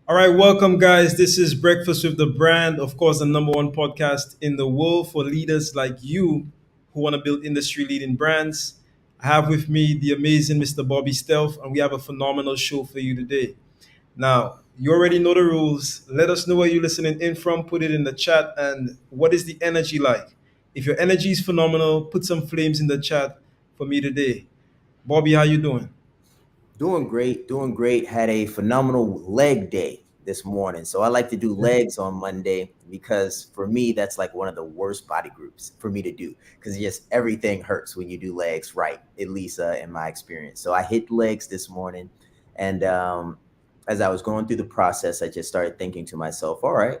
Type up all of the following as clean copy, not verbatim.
All right, welcome, guys. This is Breakfast with the Brand, of course, the number one podcast in the world for leaders like you who want to build industry leading brands. I have with me the amazing Mr. Bobby Stealth, and we have a phenomenal show for you today. Now, you already know the rules. Let us know where you're listening in from. Put it in the chat. And what is the energy like? If your energy is phenomenal, put some flames in the chat for me today. Bobby, how you doing? Doing great, doing great. Had a phenomenal leg day this morning. So I like to do legs on Monday because for me, that's like one of the worst body groups for me to do because just everything hurts when you do legs right, at least in my experience. So I hit legs this morning. And as I was going through the process, I just started thinking to myself, all right,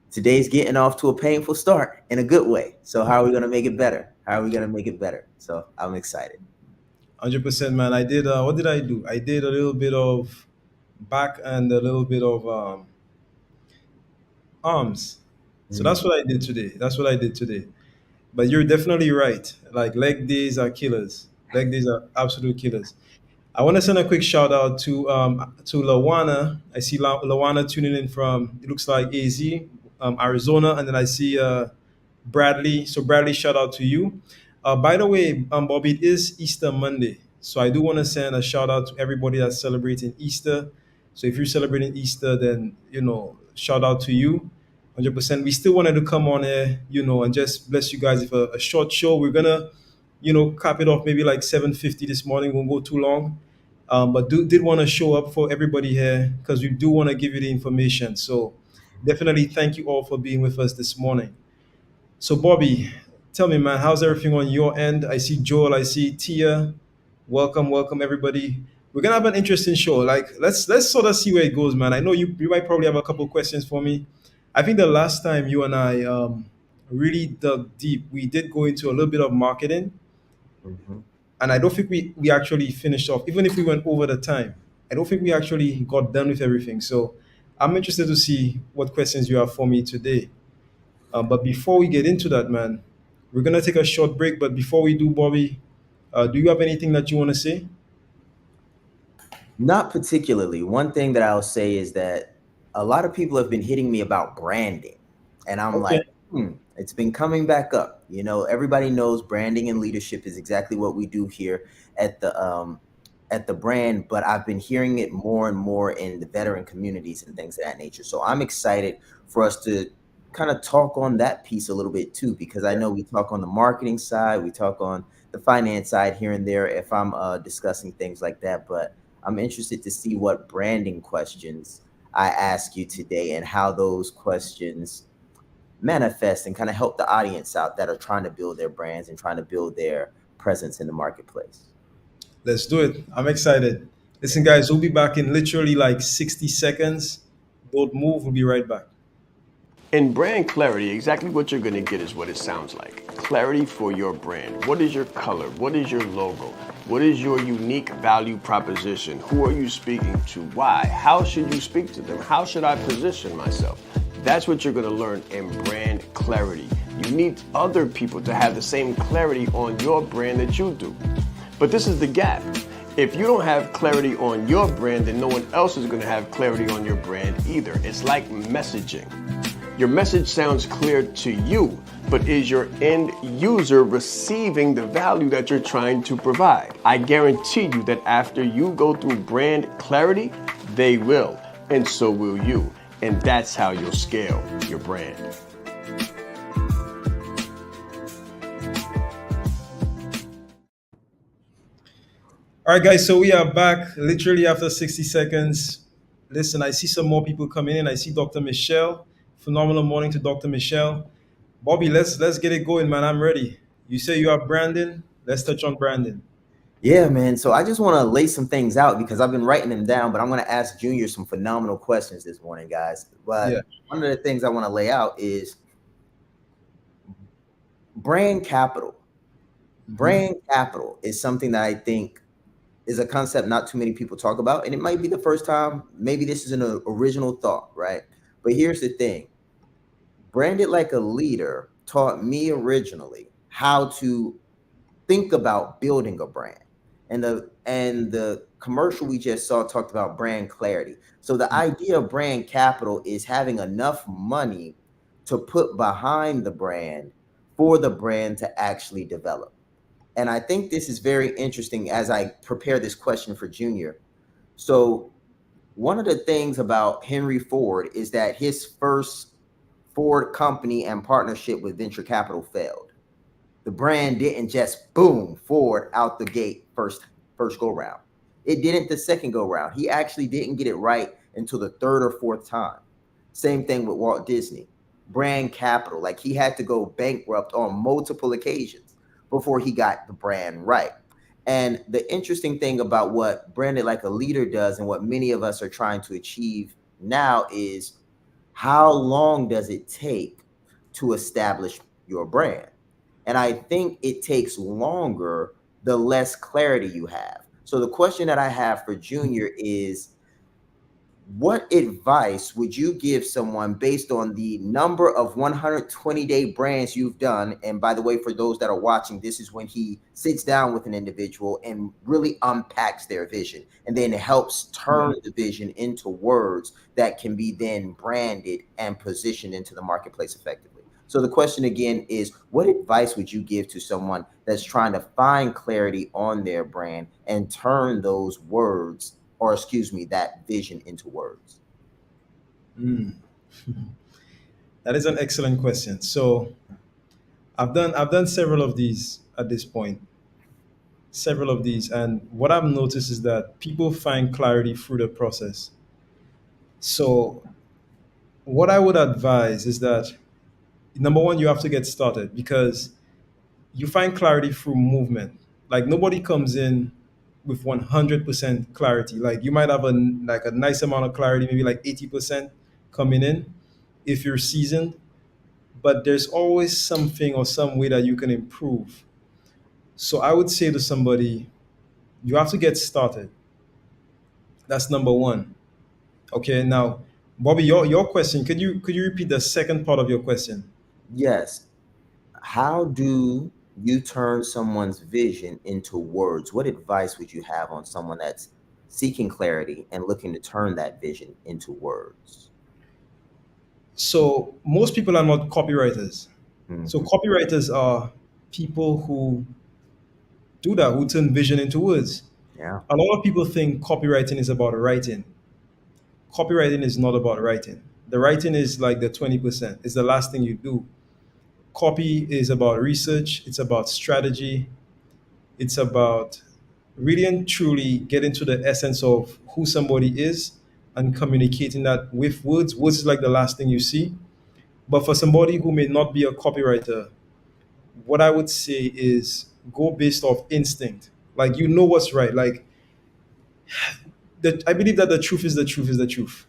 today's getting off to a painful start in a good way. So how are we going to make it better? How are we going to make it better? So I'm excited. 100%, man. I did, what did I do? I did a little bit of back and a little bit of arms. So that's what I did today. That's what I did today. But you're definitely right. Like leg days are killers. Leg days are absolute killers. I want to send a quick shout out to Lawana. I see Lawana tuning in from it looks like AZ, Arizona, and then I see Bradley. So Bradley, shout out to you. By the way, Bobby, it is Easter Monday, so I do want to send a shout out to everybody that's celebrating Easter. So if you're celebrating Easter, then shout out to you. 100%. We still wanted to come on here, and just bless you guys with a short show. We're gonna, cap it off maybe like 7:50 this morning. Won't go too long. But did want to show up for everybody here because we do want to give you the information. So definitely thank you all for being with us this morning. So Bobby, tell me, man, how's everything on your end? I see Joel, I see Tia. Welcome, welcome everybody. We're gonna have an interesting show. Like let's sort of see where it goes, man. I know you might probably have a couple questions for me. I think the last time you and I really dug deep, we did go into a little bit of marketing, Mhm. and I don't think we actually finished off. Even if we went over the time, I don't think we actually got done with everything. So I'm interested to see what questions you have for me today. But before we get into that, man, we're gonna take a short break. But before we do, Bobby, do you have anything that you want to say? Not particularly. One thing that I'll say is that a lot of people have been hitting me about branding. And I'm Okay. like, it's been coming back up. Everybody knows branding and leadership is exactly what we do here at the brand, but I've been hearing it more and more in the veteran communities and things of that nature. So I'm excited for us to kind of talk on that piece a little bit too, because I know we talk on the marketing side, we talk on the finance side here and there if I'm discussing things like that, but I'm interested to see what branding questions I ask you today and how those questions manifest and kind of help the audience out that are trying to build their brands and trying to build their presence in the marketplace. Let's do it. I'm excited. Listen, guys, we'll be back in literally like 60 seconds. Don't move. We'll be right back. In brand clarity, exactly what you're going to get is what it sounds like. Clarity for your brand. What is your color? What is your logo? What is your unique value proposition? Who are you speaking to? Why? How should you speak to them? How should I position myself? That's what you're going to learn in brand clarity. You need other people to have the same clarity on your brand that you do. But this is the gap. If you don't have clarity on your brand, then no one else is going to have clarity on your brand either. It's like messaging. Your message sounds clear to you, but is your end user receiving the value that you're trying to provide? I guarantee you that after you go through brand clarity, they will, and so will you. And that's how you'll scale your brand. All right, guys. So we are back literally after 60 seconds. Listen, I see some more people coming in. I see Dr. Michelle. Phenomenal morning to Dr. Michelle. Bobby, let's get it going, man. I'm ready. You say you have Brandon. Let's touch on Brandon. Yeah, man. So I just want to lay some things out because I've been writing them down, but I'm going to ask Junior some phenomenal questions this morning, guys. Yeah. But one of the things I want to lay out is brand capital. Mhm. Brand capital is something that I think is a concept not too many people talk about, and it might be the first time. Maybe this is an original thought, right? But here's the thing: Branded Like a Leader taught me originally how to think about building a brand. And the commercial we just saw talked about brand clarity. So the idea of brand capital is having enough money to put behind the brand for the brand to actually develop. And I think this is very interesting as I prepare this question for Junior. So one of the things about Henry Ford is that his first Ford company and partnership with venture capital failed. The brand didn't just boom Ford out the gate first go round. It didn't the second go round. He actually didn't get it right until the third or fourth time. Same thing with Walt Disney. Brand capital, like he had to go bankrupt on multiple occasions before he got the brand right. And the interesting thing about what Branded Like a Leader does and what many of us are trying to achieve now is how long does it take to establish your brand? And I think it takes longer the less clarity you have. So the question that I have for Junior is, what advice would you give someone based on the number of 120-day brands you've done? And by the way, for those that are watching, this is when he sits down with an individual and really unpacks their vision and then helps turn the vision into words that can be then branded and positioned into the marketplace effectively. So the question again is, what advice would you give to someone that's trying to find clarity on their brand and turn those words, or excuse me, that vision into words? Mm. That is an excellent question. So I've done several of these at this point, several of these, and what I've noticed is that people find clarity through the process. So what I would advise is that number one, you have to get started because you find clarity through movement. Like nobody comes in with 100% clarity. Like you might have a nice amount of clarity, maybe like 80% coming in if you're seasoned, but there's always something or some way that you can improve. So I would say to somebody, you have to get started. That's number one. Okay, now, Bobby, your question, could you repeat the second part of your question? Yes. How do you turn someone's vision into words? What advice would you have on someone that's seeking clarity and looking to turn that vision into words? So most people are not copywriters. So Mhm. copywriters are people who do that, who turn vision into words. Yeah. A lot of people think copywriting is about writing. Copywriting is not about writing. The writing is like the 20%. It's the last thing you do. Copy is about research, it's about strategy, it's about really and truly getting to the essence of who somebody is and communicating that with words. Words is like the last thing you see. But for somebody who may not be a copywriter, what I would say is go based off instinct. Like you know what's right. Like I believe that the truth is the truth is the truth.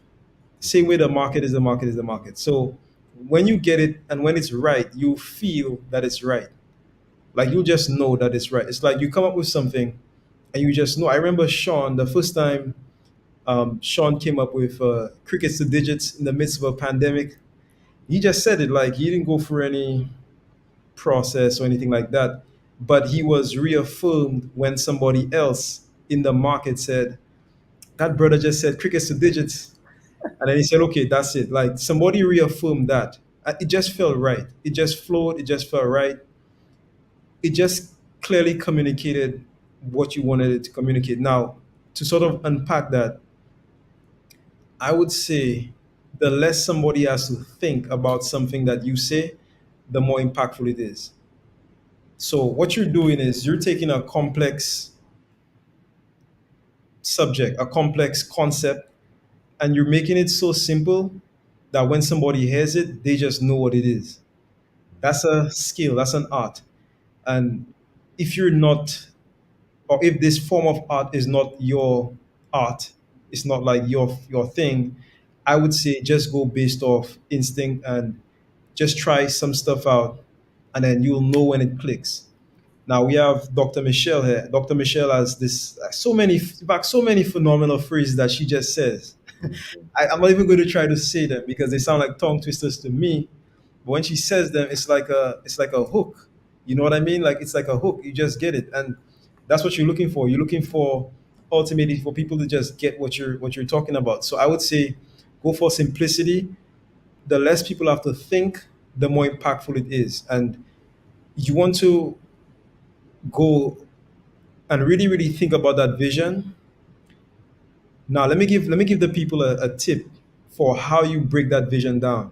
Same way the market is the market is the market. So when you get it and when it's right, you feel that it's right. Like you just know that it's right. It's like you come up with something and you just know. I remember Sean the first time Sean came up with crickets to digits in the midst of a pandemic. He just said it like he didn't go through any process or anything like that. But he was reaffirmed when somebody else in the market said, that brother just said crickets to digits. And then he said, okay, that's it. Like somebody reaffirmed that. It just felt right. It just flowed. It just felt right. It just clearly communicated what you wanted it to communicate. Now, to sort of unpack that, I would say the less somebody has to think about something that you say, the more impactful it is. So what you're doing is you're taking a complex subject, a complex concept, and you're making it so simple that when somebody hears it, they just know what it is. That's a skill, that's an art. And if you're not, or if this form of art is not your art, it's not like your thing, I would say just go based off instinct and just try some stuff out, and then you'll know when it clicks. Now we have Dr. Michelle here. Dr. Michelle has this so many, in fact, so many phenomenal phrases that she just says. Mhm. I'm not even going to try to say them because they sound like tongue twisters to me. But when she says them, it's like a hook. You know what I mean? Like it's like a hook. You just get it. And That's what you're looking for. You're looking for ultimately for people to just get what you're talking about. So I would say go for simplicity. The less people have to think, the more impactful it is. And you want to go and really, really think about that vision. Now let me give the people a tip for how you break that vision down.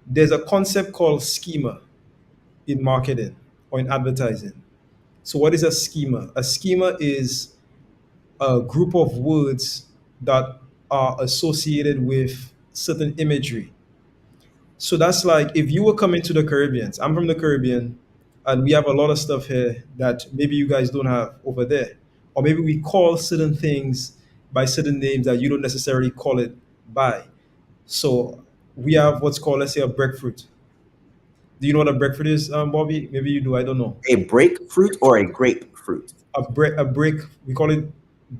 There's a concept called schema in marketing or in advertising. So what is a schema? A schema is a group of words that are associated with certain imagery. So that's like if you were coming to the Caribbean. I'm from the Caribbean, and we have a lot of stuff here that maybe you guys don't have over there. Or maybe we call certain things by certain names that you don't necessarily call it by. So we have what's called, let's say, a breadfruit. Do you know what a breadfruit is, Bobby? Maybe you do. I don't know. A break fruit or a grapefruit? A brick. We call it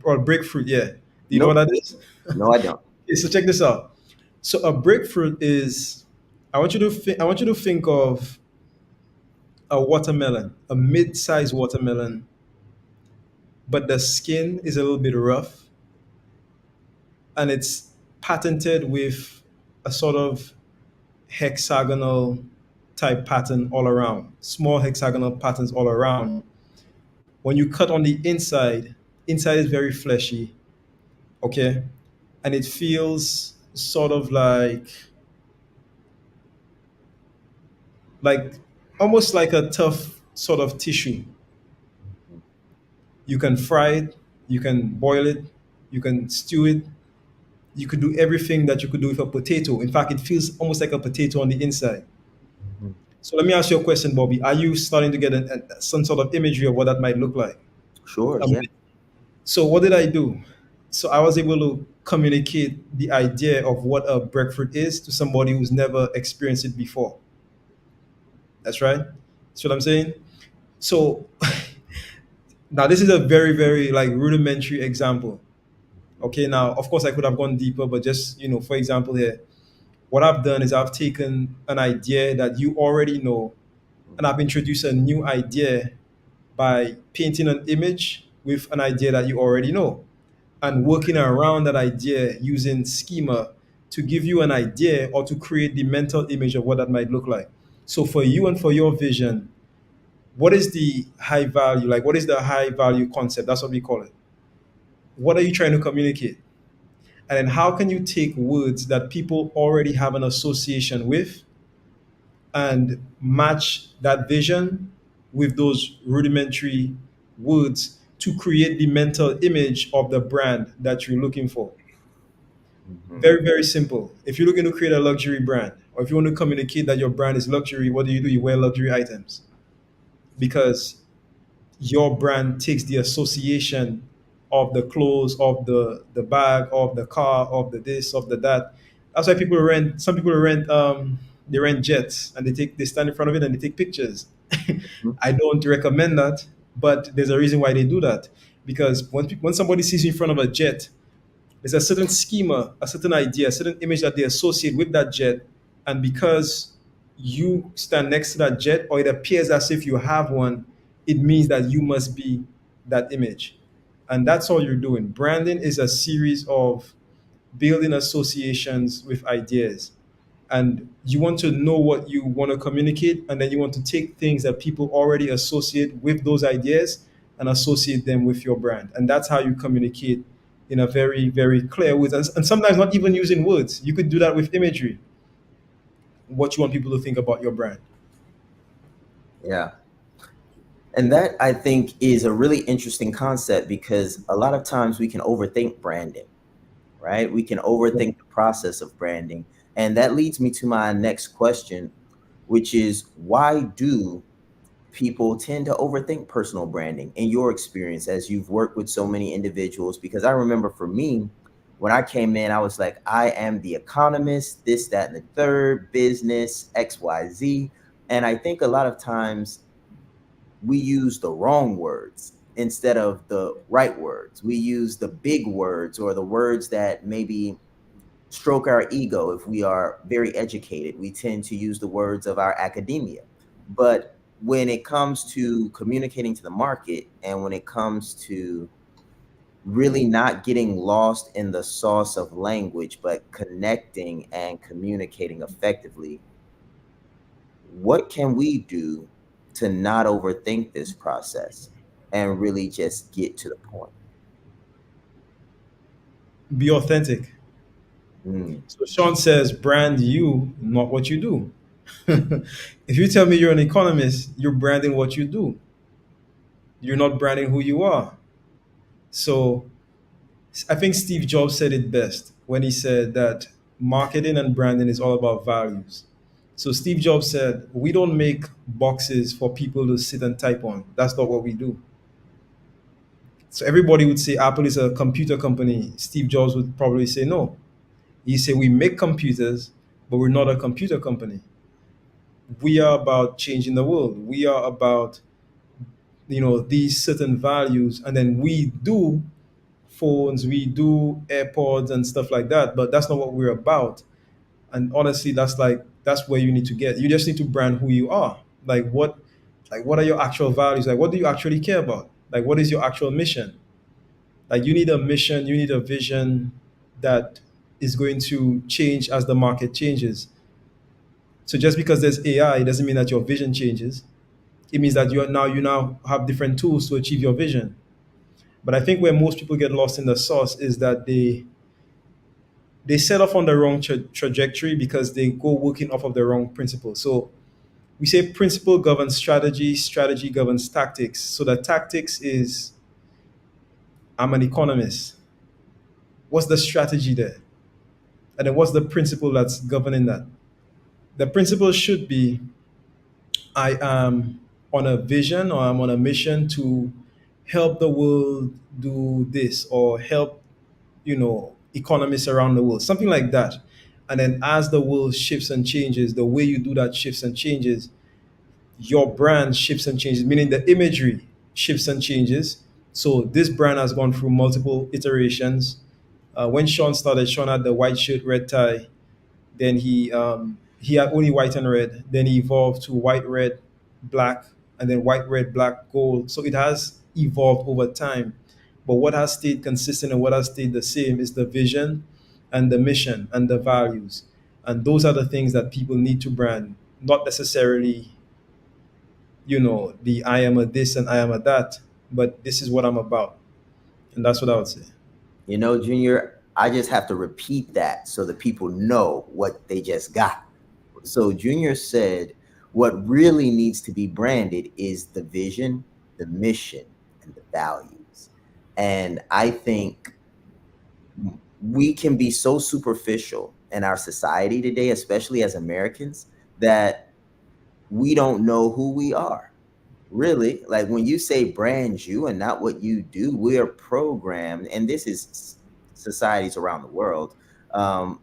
or breadfruit. Yeah. Do you know what Nope. that is? No, I don't. Okay, so check this out. So a breadfruit is. I want you to think of a watermelon, a mid-sized watermelon, but the skin is a little bit rough, and it's patented with a sort of hexagonal type pattern all around, small hexagonal patterns all around. When you cut on the inside, inside is very fleshy, okay? And it feels sort of like almost like a tough sort of tissue. You can fry it, you can boil it, you can stew it, you could do everything that you could do with a potato. In fact, it feels almost like a potato on the inside. Mhm. So let me ask you a question, Bobby. Are you starting to get some sort of imagery of what that might look like? Sure, Um, yeah. so what did I do? So I was able to communicate the idea of what a breadfruit is to somebody who's never experienced it before. That's right. That's what I'm saying. So now this is a very, very like rudimentary example. Okay, now of course I could have gone deeper, but just for example here, what I've done is I've taken an idea that you already know and I've introduced a new idea by painting an image with an idea that you already know and working around that idea using schema to give you an idea or to create the mental image of what that might look like. So for you and for your vision, what is the high value? Like what is the high value concept? That's what we call it. What are you trying to communicate? And then how can you take words that people already have an association with and match that vision with those rudimentary words to create the mental image of the brand that you're looking for? Mhm. Very, very simple. If you're looking to create a luxury brand, or if you want to communicate that your brand is luxury, what do? You wear luxury items because your brand takes the association of the clothes, of the bag, of the car, of the this, of the that. That's why people rent. Some people rent. They rent jets and they stand in front of it and they take pictures. Mhm. I don't recommend that, but there's a reason why they do that because when somebody sees you in front of a jet, there's a certain schema, a certain idea, a certain image that they associate with that jet. And because you stand next to that jet, or it appears as if you have one, it means that you must be that image. And that's all you're doing. Branding is a series of building associations with ideas. And you want to know what you want to communicate, and then you want to take things that people already associate with those ideas and associate them with your brand. And that's how you communicate in a very, very clear way. And sometimes not even using words. You could do that with imagery, what you want people to think about your brand. Yeah. And that I think is a really interesting concept because a lot of times we can overthink branding, right? We can overthink the process of branding. And that leads me to my next question, which is why do people tend to overthink personal branding in your experience as you've worked with so many individuals? Because I remember for me, when I came in, I was like, I am the economist, this, that, and the third, business, XYZ. And I think a lot of times we use the wrong words instead of the right words. We use the big words or the words that maybe stroke our ego. If we are very educated, we tend to use the words of our academia. But when it comes to communicating to the market, and when it comes to really not getting lost in the sauce of language, but connecting and communicating effectively, what can we do to not overthink this process and really just get to the point? Be authentic. Mm, So Sean says, brand you, not what you do. If you tell me you're an economist, you're branding what you do. You're not branding who you are. So I think Steve Jobs said it best when he said that marketing and branding is all about values. So Steve Jobs said, we don't make boxes for people to sit and type on. That's not what we do. So everybody would say Apple is a computer company. Steve Jobs would probably say no. He said we make computers, but we're not a computer company. We are about changing the world. We are about these certain values, and then we do phones, we do AirPods and stuff like that. But that's not what we're about. And honestly, that's where you need to get. You just need to brand who you are. What are your actual values? Like what do you actually care about? Like what is your actual mission? Like you need a mission, you need a vision that is going to change as the market changes. So just because there's AI doesn't mean that your vision changes. It means that you now have different tools to achieve your vision. But I think where most people get lost in the sauce is that they set off on the wrong trajectory because they go working off of the wrong principle. So we say principle governs strategy, strategy governs tactics. So the tactics is I'm an economist. What's the strategy there? And then what's the principle that's governing that? The principle should be I am on a vision or I'm on a mission to help the world do this or help, economists around the world, something like that. And then as the world shifts and changes, the way you do that shifts and changes, your brand shifts and changes, meaning the imagery shifts and changes. So this brand has gone through multiple iterations. When Sean started, Sean had the white shirt, red tie. Then he had only white and red. Then he evolved to white, red, black, and then white, red, black, gold. So it has evolved over time. But what has stayed consistent and what has stayed the same is the vision and the mission and the values. And those are the things that people need to brand, not necessarily, the I am a this and I am a that, but this is what I'm about. And that's what I would say. Junior, I just have to repeat that so the people know what they just got. So Junior said, what really needs to be branded is the vision, the mission, and the values. And I think we can be so superficial in our society today, especially as Americans, that we don't know who we are. Really, like when you say brand you and not what you do, we are programmed, and this is societies around the world. Um,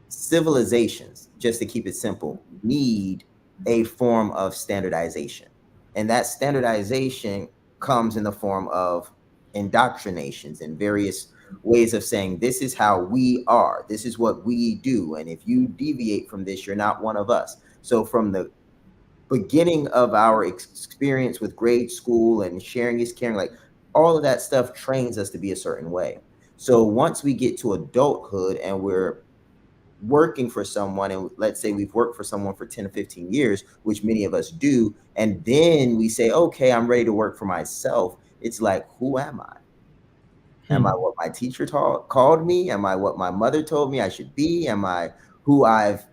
Civilizations, just to keep it simple, need a form of standardization. And that standardization comes in the form of indoctrinations and various ways of saying, this is how we are, this is what we do. And if you deviate from this, you're not one of us. So, from the beginning of our experience with grade school and sharing is caring, like all of that stuff trains us to be a certain way. So, once we get to adulthood and we're working for someone, and let's say we've worked for someone for 10 or 15 years, which many of us do, and then we say, okay, I'm ready to work for myself. It's like, who am I? Am I Hmm. what my teacher called me? Am I what my mother told me I should be? Am I who I've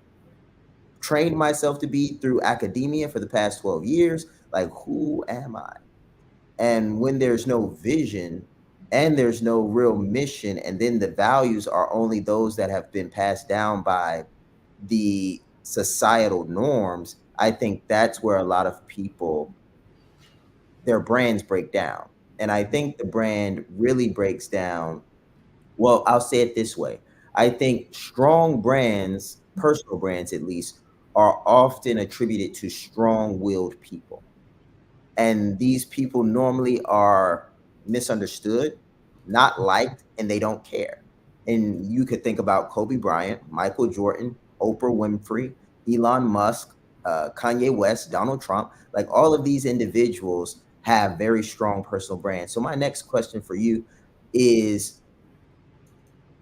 trained myself to be through academia for the past 12 years? Like, who am I? And when there's no vision and there's no real mission, and then the values are only those that have been passed down by the societal norms, I think that's where a lot of people, their brands break down. And I think the brand really breaks down. Well, I'll say it this way. I think strong brands, personal brands at least, are often attributed to strong-willed people. And these people normally are misunderstood, not liked, and they don't care. And you could think about Kobe Bryant, Michael Jordan, Oprah Winfrey, Elon Musk. Kanye West, Donald Trump, like all of these individuals have very strong personal brands. So my next question for you is,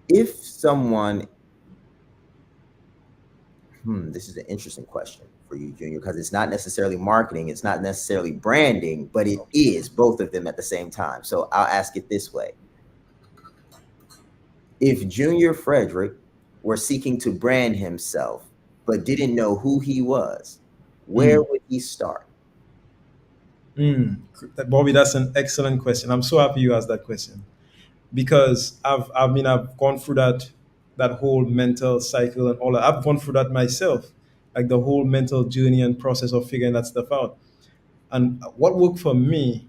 if someone, this is an interesting question for you, Junior, because it's not necessarily marketing, it's not necessarily branding, but it is both of them at the same time. So I'll ask it this way. If Junior Frederick were seeking to brand himself, but didn't know who he was, where Mm. would he start? Mm. Bobby, that's an excellent question. I'm so happy you asked that question because I've gone through that whole mental cycle and all that. I've gone through that myself, like the whole mental journey and process of figuring that stuff out. And what worked for me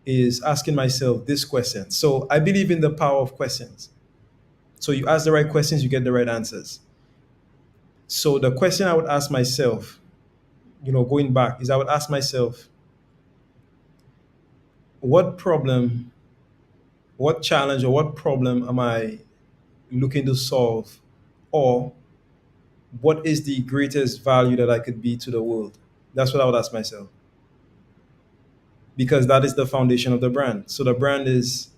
is asking myself this question. So I believe in the power of questions. So you ask the right questions, you get the right answers. So the question I would ask myself, going back, is I would ask myself, what problem, what challenge, or what problem am I looking to solve? Or what is the greatest value that I could be to the world? That's what I would ask myself. Because that is the foundation of the brand. So the brand is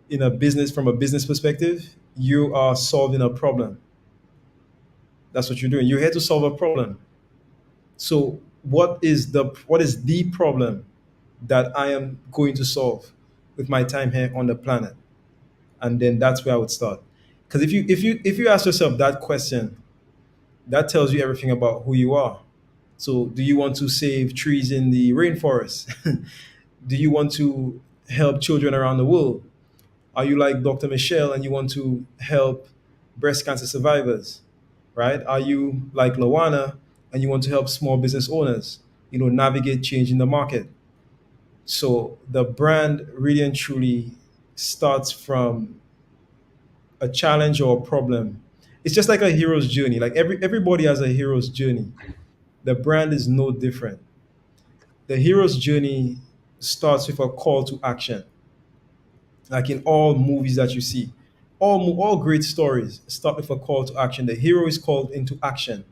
in a business, from a business perspective, you are solving a problem. That's what you're doing. You're here to solve a problem. So what is the problem that I am going to solve with my time here on the planet? And then that's where I would start. Because if you ask yourself that question, that tells you everything about who you are. So do you want to save trees in the rainforest? Do you want to help children around the world? Are you like Dr. Michelle and you want to help breast cancer survivors? Right? Are you like Lawana and you want to help small business owners, navigate change in the market? So the brand really and truly starts from a challenge or a problem. It's just like a hero's journey. Like everybody has a hero's journey. The brand is no different. The hero's journey starts with a call to action. Like in all movies that you see, all great stories start with a call to action. The hero is called into action.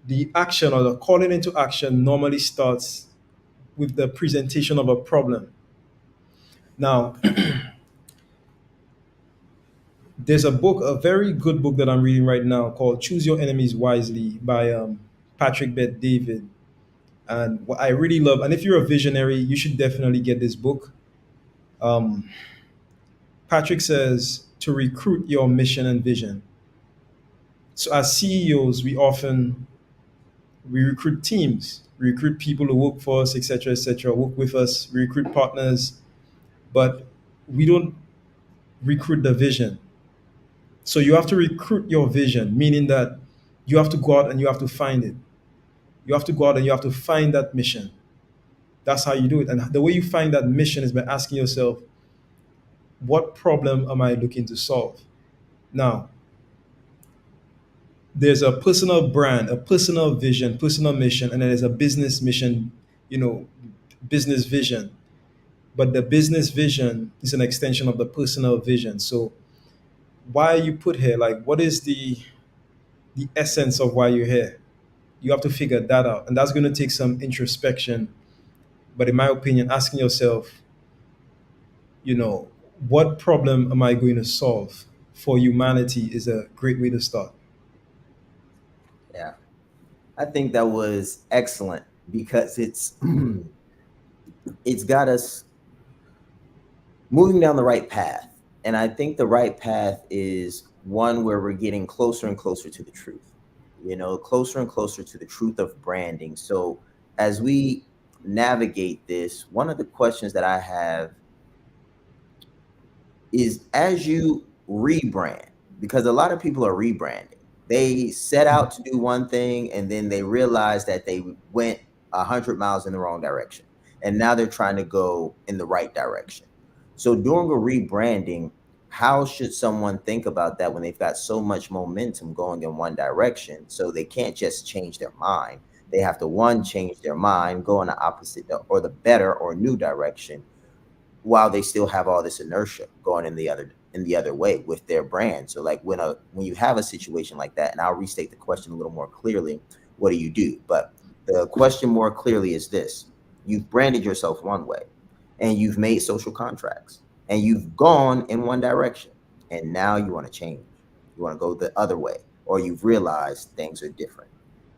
The action or the calling into action normally starts with the presentation of a problem. Now, there's a very good book that I'm reading right now called Choose Your Enemies Wisely by Patrick Bet David. And what I really love, and if you're a visionary, you should definitely get this book. Um, Patrick says to recruit your mission and vision. So as CEOs, we recruit teams, we recruit people who work for us, etc., work with us, we recruit partners, but we don't recruit the vision. So you have to recruit your vision, meaning that you have to go out and you have to find it. You have to go out and you have to find that mission. That's how you do it. And the way you find that mission is by asking yourself, what problem am I looking to solve? Now, there's a personal brand, a personal vision, personal mission, and then there's a business mission, you know, business vision. But the business vision is an extension of the personal vision. So why are you put here? Like, what is the essence of why you're here? You have to figure that out, and that's going to take some introspection. But in my opinion, asking yourself, you know, what problem am I going to solve for humanity is a great way to start. Yeah, I think that was excellent because it's got us moving down the right path. And I think the right path is one where we're getting closer and closer to the truth, closer and closer to the truth of branding. So as we navigate this, one of the questions that I have is, as you rebrand, because a lot of people are rebranding, they set out to do one thing and then they realize that they went 100 miles in the wrong direction. And now they're trying to go in the right direction. So during a rebranding, how should someone think about that when they've got so much momentum going in one direction? So they can't just change their mind. They have to, one, change their mind, go in the opposite or the better or new direction, while they still have all this inertia going in the other way with their brand. So like when you have a situation like that, and I'll restate the question a little more clearly, what do you do? But the question more clearly is this: you've branded yourself one way, and you've made social contracts, and you've gone in one direction, and now you want to change. You want to go the other way, or you've realized things are different.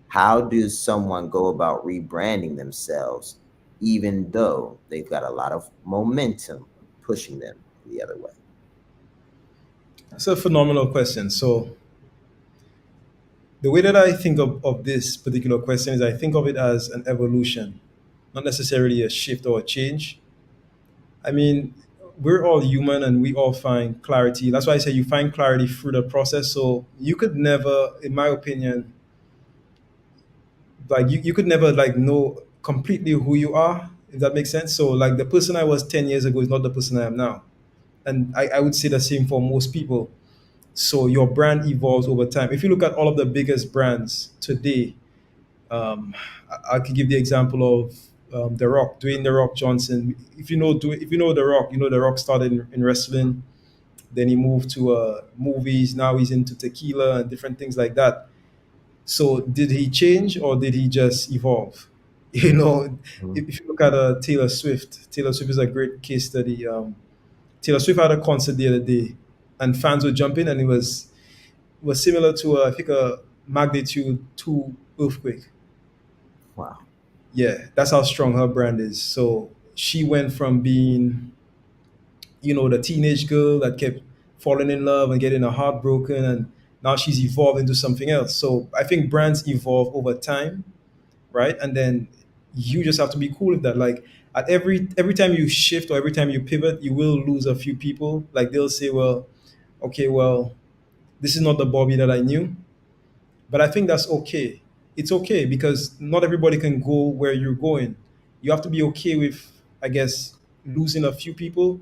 How does someone go about rebranding themselves, even though they've got a lot of momentum pushing them the other way? That's a phenomenal question. So the way that I think of this particular question is I think of it as an evolution, not necessarily a shift or a change. I mean, we're all human and we all find clarity. That's why I say you find clarity through the process. So you could never, in my opinion, like you could never like know completely who you are, if that makes sense. So like the person I was 10 years ago is not the person I am now. And I would say the same for most people. So your brand evolves over time. If you look at all of the biggest brands today, I could give the example of The Rock, Dwayne The Rock Johnson. If you know The Rock, you know The Rock started in wrestling, then he moved to movies. Now he's into tequila and different things like that. So did he change or did he just evolve? You know, Mhm. if you look at Taylor Swift is a great case study. Taylor Swift had a concert the other day, and fans were jumping, and it was similar to I think a magnitude 2 earthquake. Wow. Yeah, that's how strong her brand is. So she went from being, the teenage girl that kept falling in love and getting her heart broken, and now she's evolved into something else. So I think brands evolve over time, right? And then you just have to be cool with that. Like at every time you shift or every time you pivot, you will lose a few people. Like they'll say, well, okay, well, this is not the Bobby that I knew. But I think that's okay. It's okay because not everybody can go where you're going. You have to be okay with, I guess, losing a few people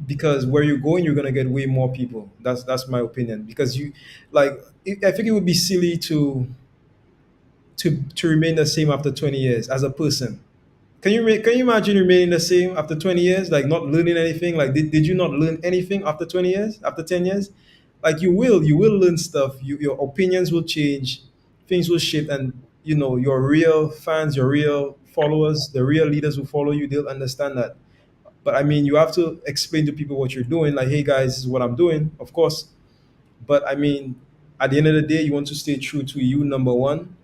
because where you're going, you're gonna get way more people. That's my opinion. Because like, I think it would be silly to remain the same after 20 years as a person. Can you imagine remaining the same after 20 years, like not learning anything? Like did you not learn anything after 20 years, after 10 years? Like you will learn stuff. Your opinions will change, things will shift, and your real fans, your real followers, the real leaders who follow you, they'll understand that. But I mean, you have to explain to people what you're doing. Like, hey guys, this is what I'm doing, of course. But I mean, at the end of the day, you want to stay true to you, number one.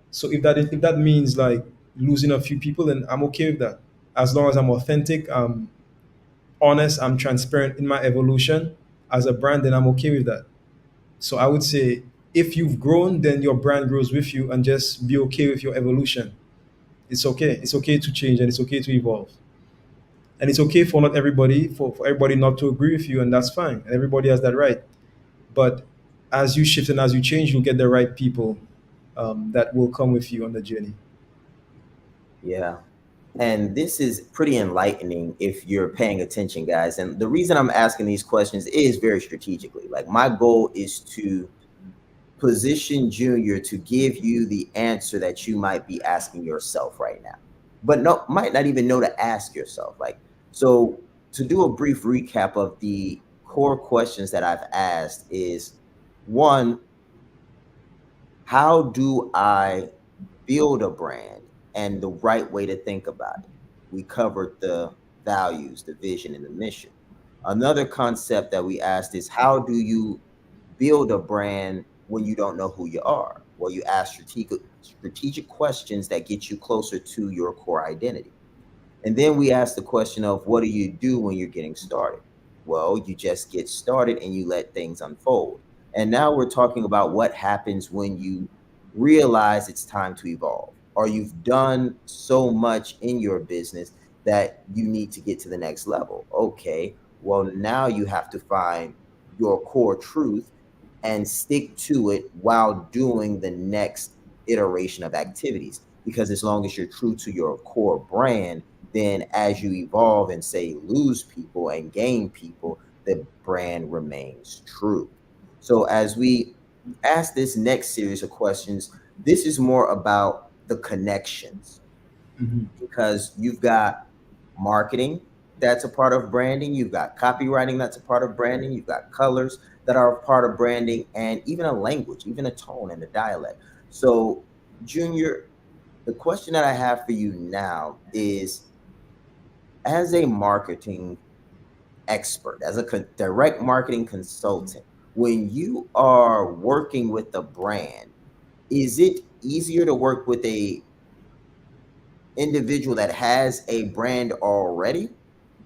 So if that means like losing a few people, then I'm okay with that. As long as I'm authentic, I'm honest, I'm transparent in my evolution as a brand, then I'm okay with that. So I would say if you've grown, then your brand grows with you, and just be okay with your evolution. It's okay. It's okay to change and it's okay to evolve. And it's okay for not everybody, for everybody not to agree with you, and that's fine. And everybody has that right. But as you shift and as you change, you'll get the right people that will come with you on the journey. Yeah. And this is pretty enlightening if you're paying attention, guys. And the reason I'm asking these questions is very strategically. Like, my goal is to position Junior to give you the answer that you might be asking yourself right now, but no, might not even know to ask yourself. Like, so to do a brief recap of the core questions that I've asked is: one, how do I build a brand and the right way to think about it? We covered the values, the vision, and the mission. Another concept that we asked is: how do you build a brand when you don't know who you are? Well, you ask strategic questions that get you closer to your core identity. And then we ask the question of: what do you do when you're getting started? Well, you just get started and you let things unfold. And now we're talking about what happens when you realize it's time to evolve, or you've done so much in your business that you need to get to the next level. Okay, well, now you have to find your core truth and stick to it while doing the next iteration of activities. Because as long as you're true to your core brand, then as you evolve and say lose people and gain people, the brand remains true. So as we ask this next series of questions, this is more about the connections, Mhm. because you've got marketing that's a part of branding, you've got copywriting that's a part of branding, you've got colors that are a part of branding, and even a language, even a tone and a dialect. So Junior, the question that I have for you now is, as a marketing expert, as a direct marketing consultant, when you are working with a brand, is it easier to work with a individual that has a brand already,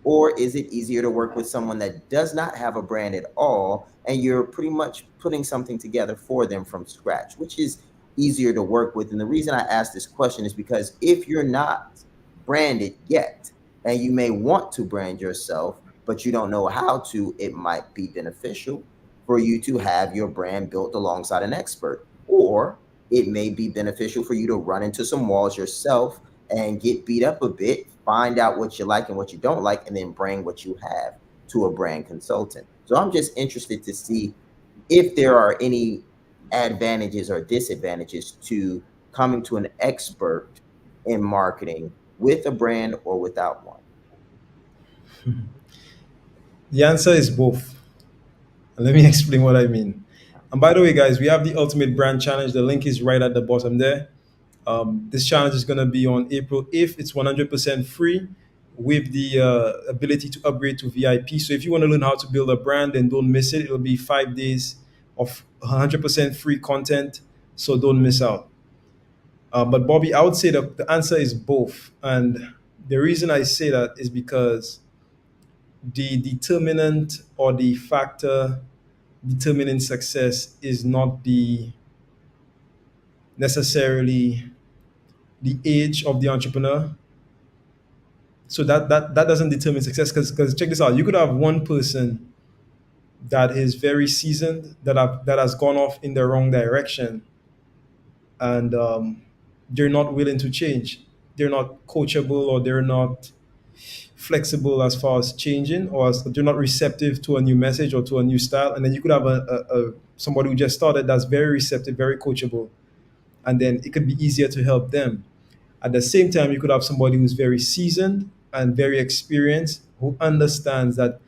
or is it easier to work with someone that does not have a brand at all and you're pretty much putting something together for them from scratch? Which is easier to work with? And the reason I ask this question is because if you're not branded yet and you may want to brand yourself, but you don't know how to, it might be beneficial for you to have your brand built alongside an expert. Or it may be beneficial for you to run into some walls yourself and get beat up a bit, find out what you like and what you don't like, and then bring what you have to a brand consultant. So I'm just interested to see if there are any advantages or disadvantages to coming to an expert in marketing with a brand or without one. The answer is both. And let me explain what I mean. And by the way, guys, we have the Ultimate Brand Challenge. The link is right at the bottom there. This challenge is going to be on April 8th. It's 100% free with the ability to upgrade to VIP. So if you want to learn how to build a brand, then don't miss it. It'll be 5 days of 100% free content. So don't miss out. But Bobby, I would say that the answer is both. And the reason I say that is because the determinant or the factor determining success is not the necessarily the age of the entrepreneur. So that doesn't determine success, because check this out. You could have one person that is very seasoned that has gone off in the wrong direction, and they're not willing to change. They're not coachable, or they're not flexible as far as changing, or they're not receptive to a new message or to a new style. And then you could have a somebody who just started that's very receptive, very coachable, and then it could be easier to help them. At the same time, you could have somebody who's very seasoned and very experienced, who understands that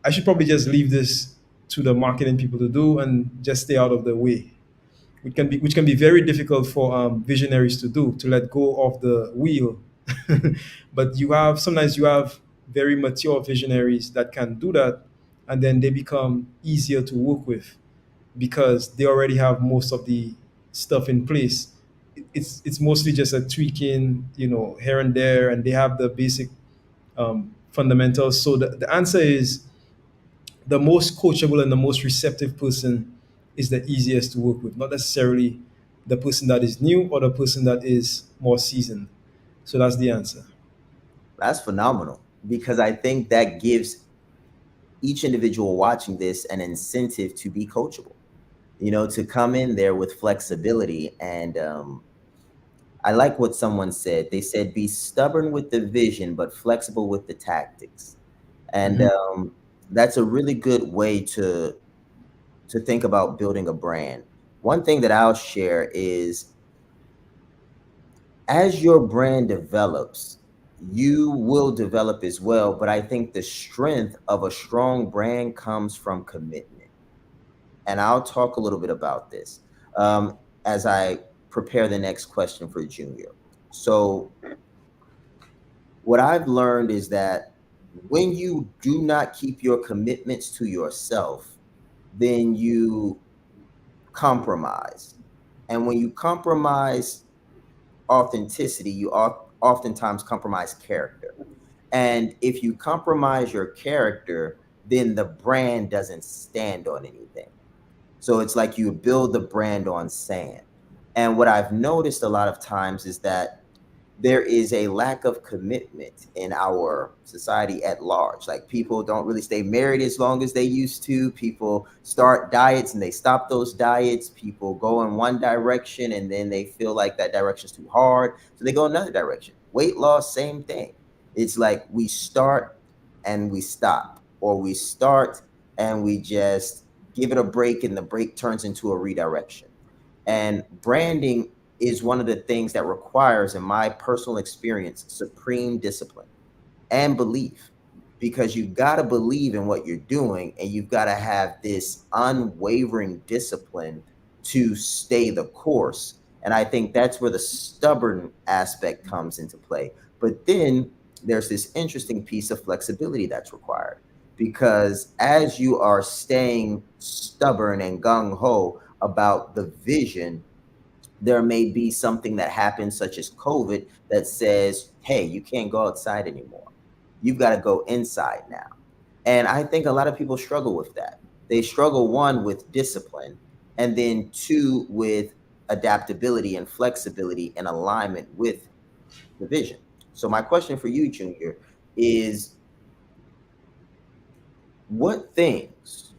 I should probably just leave this to the marketing people to do and just stay out of the way, which can be very difficult for visionaries to do, to let go of the wheel. But sometimes you have very mature visionaries that can do that, and then they become easier to work with because they already have most of the stuff in place. It's mostly just a tweaking, here and there, and they have the basic fundamentals. So the answer is, the most coachable and the most receptive person is the easiest to work with, not necessarily the person that is new or the person that is more seasoned. So that's the answer. That's phenomenal because I think that gives each individual watching this an incentive to be coachable, to come in there with flexibility. And I like what someone said. They said, be stubborn with the vision, but flexible with the tactics. And Mhm. that's a really good way to think about building a brand. One thing that I'll share is, as your brand develops, you will develop as well. But I think the strength of a strong brand comes from commitment. And I'll talk a little bit about this as I prepare the next question for Junior. So, what I've learned is that when you do not keep your commitments to yourself, then you compromise. And when you compromise authenticity, you oftentimes compromise character. And if you compromise your character, then the brand doesn't stand on anything. So it's like you build the brand on sand. And what I've noticed a lot of times is that there is a lack of commitment in our society at large. Like, people don't really stay married as long as they used to. People start diets and they stop those diets. People go in one direction and then they feel like that direction is too hard. So they go another direction. Weight loss, same thing. It's like we start and we stop, or we start and we just give it a break and the break turns into a redirection. And branding is one of the things that requires, in my personal experience, supreme discipline and belief, because you've got to believe in what you're doing and you've got to have this unwavering discipline to stay the course. And I think that's where the stubborn aspect comes into play. But then there's this interesting piece of flexibility that's required, because as you are staying stubborn and gung ho about the vision, there may be something that happens, such as COVID, that says, hey, you can't go outside anymore. You've got to go inside now. And I think a lot of people struggle with that. They struggle, one, with discipline, and then two, with adaptability and flexibility and alignment with the vision. So, my question for you, Junior, is what things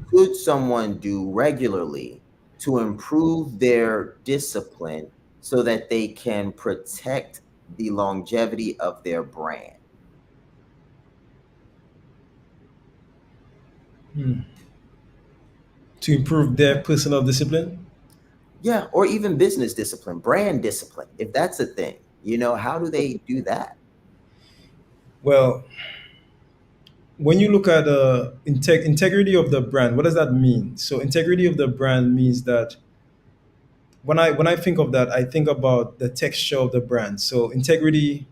could someone do regularly to improve their discipline so that they can protect the longevity of their brand? To improve their personal discipline. Yeah, or even business discipline, brand discipline, if that's a thing. How do they do that? Well, when you look at integrity of the brand, what does that mean? So integrity of the brand means that when I think of that, I think about the texture of the brand. So integrity,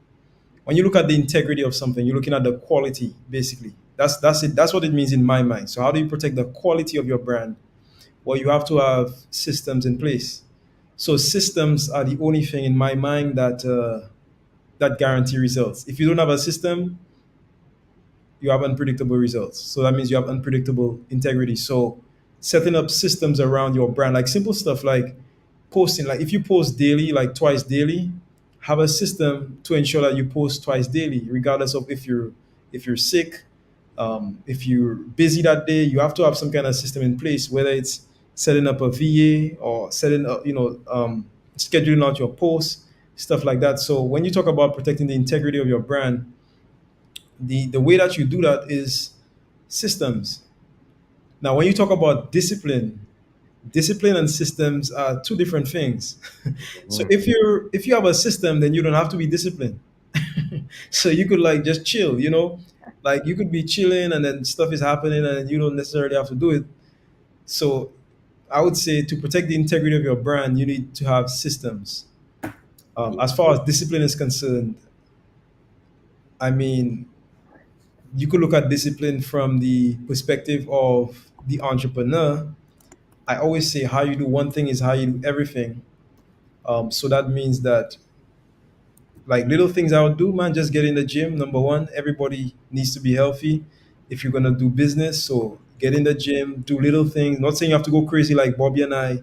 when you look at the integrity of something, you're looking at the quality, basically. That's it. That's what it means in my mind. So how do you protect the quality of your brand? Well, you have to have systems in place. So systems are the only thing in my mind that guarantee results. If you don't have a system, you have unpredictable results. So that means you have unpredictable integrity. So setting up systems around your brand, like simple stuff like posting, like if you post daily, like twice daily, have a system to ensure that you post twice daily, regardless of if you're sick, if you're busy that day, you have to have some kind of system in place, whether it's setting up a VA or setting up, scheduling out your posts, stuff like that. So when you talk about protecting the integrity of your brand, the way that you do that is systems. Now, when you talk about discipline, discipline and systems are two different things. So Mhm. if you have a system, then you don't have to be disciplined. So you could like just chill, like you could be chilling and then stuff is happening and you don't necessarily have to do it. So I would say to protect the integrity of your brand, you need to have systems. As far as discipline is concerned, I mean, you could look at discipline from the perspective of the entrepreneur. I always say how you do one thing is how you do everything. So that means that like little things I would do, man, just get in the gym. Number one, everybody needs to be healthy if you're gonna do business. So get in the gym, do little things. Not saying you have to go crazy like Bobby and I.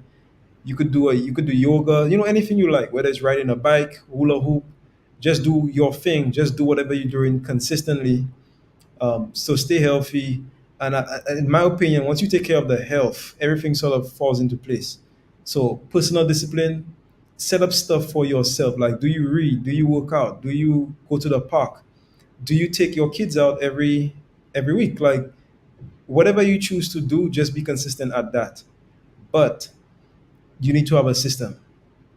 You could do yoga, anything you like, whether it's riding a bike, hula hoop. Just do your thing. Just do whatever you're doing consistently. So stay healthy. And in my opinion, once you take care of the health, everything sort of falls into place. So personal discipline, set up stuff for yourself. Like, do you read? Do you work out? Do you go to the park? Do you take your kids out every week? Like, whatever you choose to do, just be consistent at that. But you need to have a system.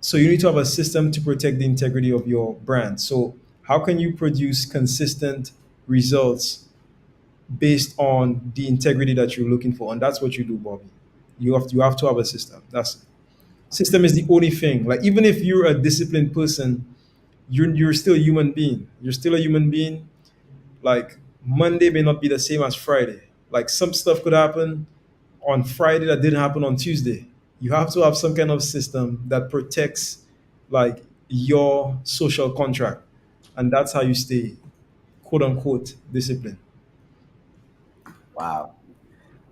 So you need to have a system to protect the integrity of your brand. So how can you produce consistent results based on the integrity that you're looking for? And that's what you do, Bobby. You have to have a system. That's system is the only thing. Like even if you're a disciplined person, you're still a human being. You're still a human being. Like Monday may not be the same as Friday. Like some stuff could happen on Friday that didn't happen on Tuesday. You have to have some kind of system that protects like your social contract. And that's how you stay quote unquote disciplined. Wow.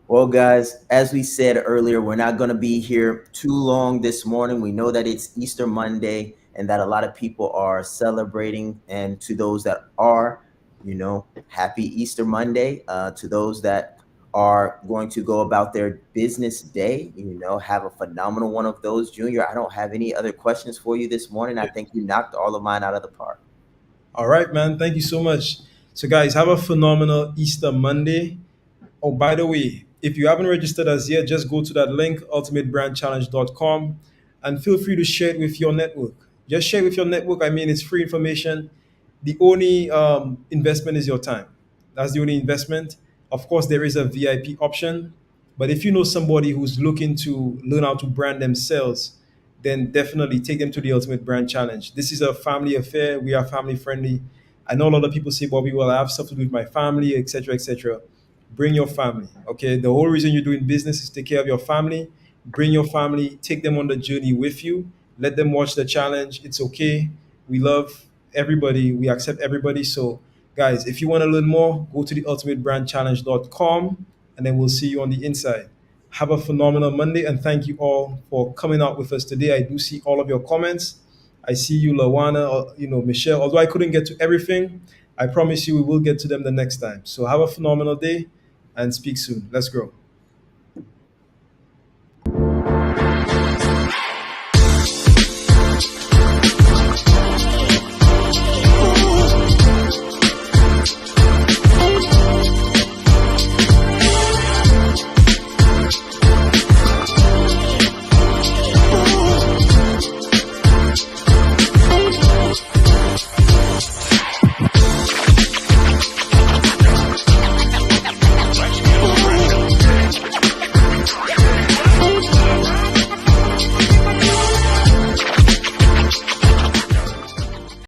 Well, guys, as we said earlier, we're not going to be here too long this morning. We know that it's Easter Monday and that a lot of people are celebrating. And to those that are, happy Easter Monday. To those that are going to go about their business day, have a phenomenal one of those. Junior, I don't have any other questions for you this morning. I think you knocked all of mine out of the park. All right, man. Thank you so much. So, guys, have a phenomenal Easter Monday. Oh, by the way, if you haven't registered as yet, just go to that link, ultimatebrandchallenge.com, and feel free to share it with your network. Just share it with your network. I mean, it's free information. The only investment is your time. That's the only investment. Of course, there is a VIP option, but if you know somebody who's looking to learn how to brand themselves, then definitely take them to the Ultimate Brand Challenge. This is a family affair. We are family friendly. I know a lot of people say, Bobby, well, I have stuff to do with my family, etc., etc. Bring your family. Okay. The whole reason you're doing business is to take care of your family. Bring your family, take them on the journey with you. Let them watch the challenge. It's okay. We love everybody. We accept everybody. So, guys, if you want to learn more, go to the ultimatebrandchallenge.com and then we'll see you on the inside. Have a phenomenal Monday and thank you all for coming out with us today. I do see all of your comments. I see you, Lawana, Michelle. Although I couldn't get to everything, I promise you we will get to them the next time. So have a phenomenal day and speak soon. Let's grow.